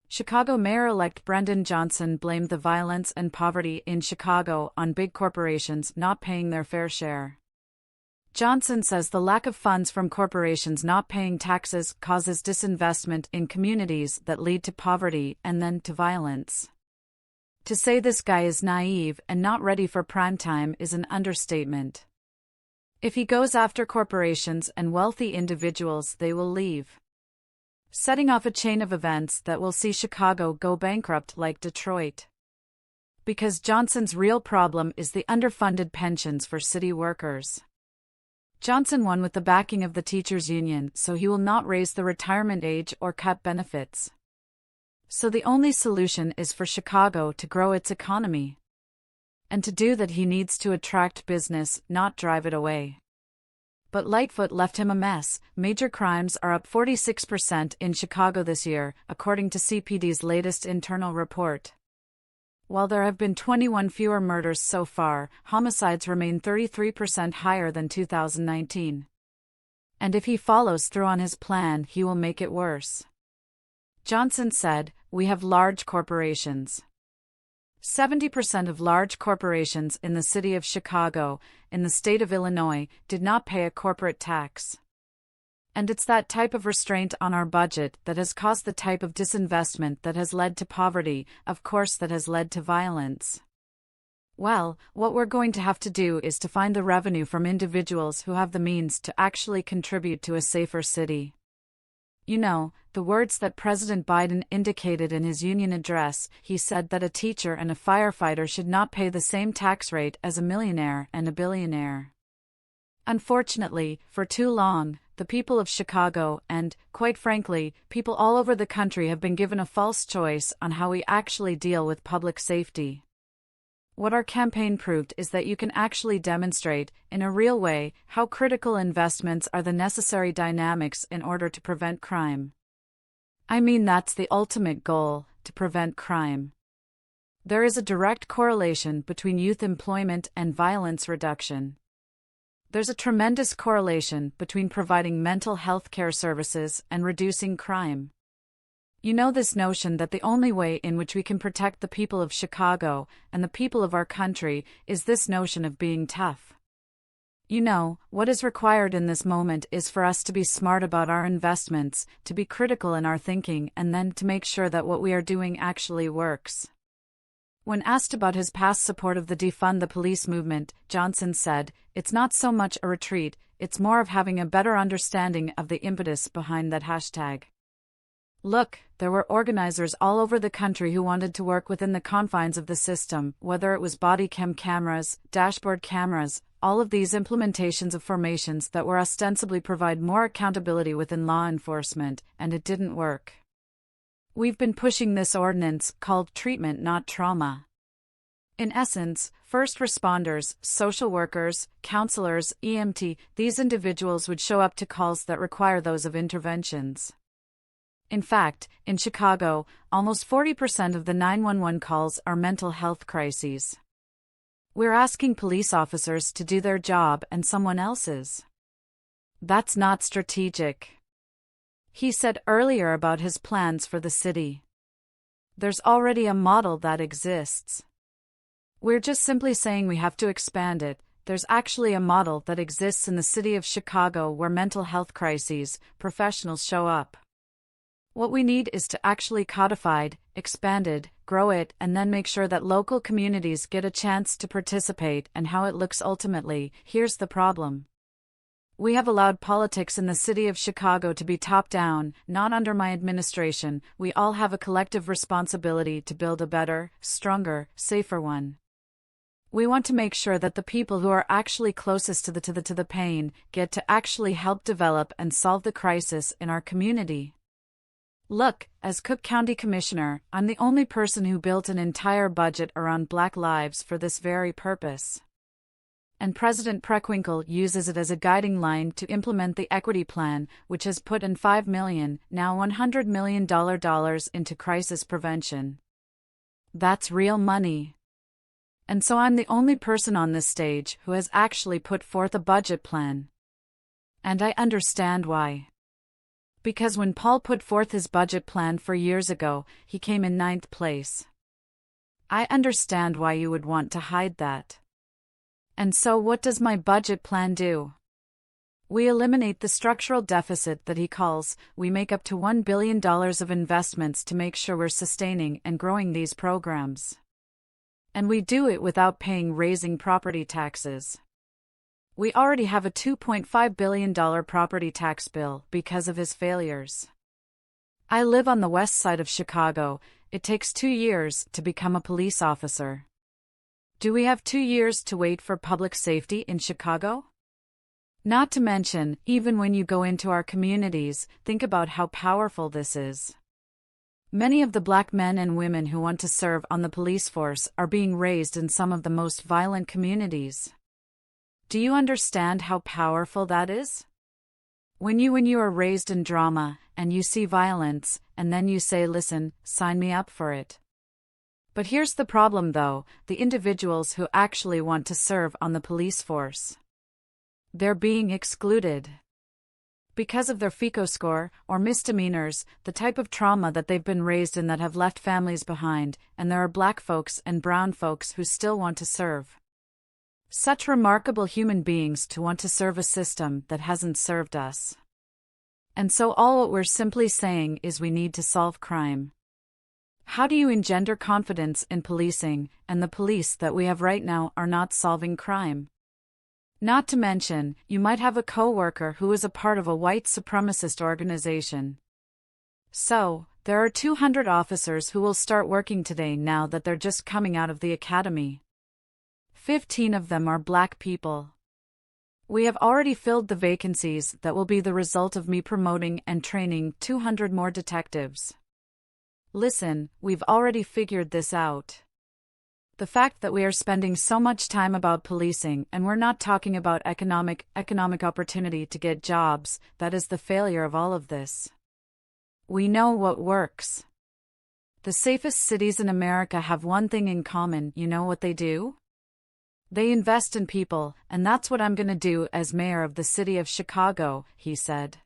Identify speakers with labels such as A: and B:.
A: Chicago Mayor-elect Brendan Johnson blamed the violence and poverty in Chicago on big corporations not paying their fair share. Johnson says the lack of funds from corporations not paying taxes causes disinvestment in communities that lead to poverty and then to violence. To say this guy is naive and not ready for prime time is an understatement. If he goes after corporations and wealthy individuals, they will leave, setting off a chain of events that will see Chicago go bankrupt like Detroit. Because Johnson's real problem is the underfunded pensions for city workers. Johnson won with the backing of the teachers' union, so he will not raise the retirement age or cut benefits. So the only solution is for Chicago to grow its economy. And to do that he needs to attract business, not drive it away. But Lightfoot left him a mess. Major crimes are up 46% in Chicago this year, according to CPD's latest internal report. While there have been 21 fewer murders so far, homicides remain 33% higher than 2019. And if he follows through on his plan, he will make it worse. Johnson said, "We have large corporations. 70% of large corporations in the city of Chicago, in the state of Illinois, did not pay a corporate tax. And it's that type of restraint on our budget that has caused the type of disinvestment that has led to poverty, of course that has led to violence. Well, what we're going to have to do is to find the revenue from individuals who have the means to actually contribute to a safer city." You know, the words that President Biden indicated in his union address. He said that a teacher and a firefighter should not pay the same tax rate as a millionaire and a billionaire. Unfortunately, for too long, the people of Chicago and, quite frankly, people all over the country have been given a false choice on how we actually deal with public safety. What our campaign proved is that you can actually demonstrate, in a real way, how critical investments are the necessary dynamics in order to prevent crime. I mean, that's the ultimate goal, to prevent crime. There is a direct correlation between youth employment and violence reduction. There's a tremendous correlation between providing mental health care services and reducing crime. You know, this notion that the only way in which we can protect the people of Chicago and the people of our country is this notion of being tough. You know, what is required in this moment is for us to be smart about our investments, to be critical in our thinking, and then to make sure that what we are doing actually works. When asked about his past support of the defund the police movement, Johnson said, "It's not so much a retreat, it's more of having a better understanding of the impetus behind that hashtag. Look, there were organizers all over the country who wanted to work within the confines of the system, whether it was body cam cameras, dashboard cameras, all of these implementations of formations that were ostensibly provide more accountability within law enforcement, and it didn't work. We've been pushing this ordinance called treatment not trauma. In essence, first responders, social workers, counselors, EMT, these individuals would show up to calls that require those of interventions. In fact, in Chicago, almost 40% of the 911 calls are mental health crises. We're asking police officers to do their job and someone else's. That's not strategic." He said earlier about his plans for the city. There's already a model that exists. We're just simply saying we have to expand it. There's actually a model that exists in the city of Chicago where mental health crises professionals show up. What we need is to actually codify, expand it, grow it, and then make sure that local communities get a chance to participate. And how it looks ultimately, here's the problem. We have allowed politics in the city of Chicago to be top-down, not under my administration. We all have a collective responsibility to build a better, stronger, safer one. We want to make sure that the people who are actually closest to the pain get to actually help develop and solve the crisis in our community. Look, as Cook County Commissioner, I'm the only person who built an entire budget around Black lives for this very purpose. And President Preckwinkle uses it as a guiding line to implement the equity plan, which has put in $5 million, now $100 million into crisis prevention. That's real money. And so I'm the only person on this stage who has actually put forth a budget plan. And I understand why. Because when Paul put forth his budget plan 4 years ago, he came in 9th place. I understand why you would want to hide that. And so what does my budget plan do? We eliminate the structural deficit that he calls. We make up to $1 billion of investments to make sure we're sustaining and growing these programs. And we do it without raising property taxes. We already have a $2.5 billion property tax bill because of his failures. I live on the west side of Chicago. It takes 2 years to become a police officer. Do we have 2 years to wait for public safety in Chicago? Not to mention, even when you go into our communities, think about how powerful this is. Many of the black men and women who want to serve on the police force are being raised in some of the most violent communities. Do you understand how powerful that is? When you are raised in drama, and you see violence, and then you say, listen, sign me up for it. But here's the problem though, the individuals who actually want to serve on the police force. They're being excluded. Because of their FICO score, or misdemeanors, the type of trauma that they've been raised in that have left families behind, and there are black folks and brown folks who still want to serve. Such remarkable human beings to want to serve a system that hasn't served us. And so all what we're simply saying is we need to solve crime. How do you engender confidence in policing, and the police that we have right now are not solving crime? Not to mention, you might have a coworker who is a part of a white supremacist organization. So, there are 200 officers who will start working today now that they're just coming out of the academy. 15 of them are black people. We have already filled the vacancies that will be the result of me promoting and training 200 more detectives. Listen, we've already figured this out. The fact that we are spending so much time about policing and we're not talking about economic opportunity to get jobs, that is the failure of all of this. We know what works. The safest cities in America have one thing in common. You know what they do? They invest in people, and that's what I'm going to do as mayor of the city of Chicago, he said.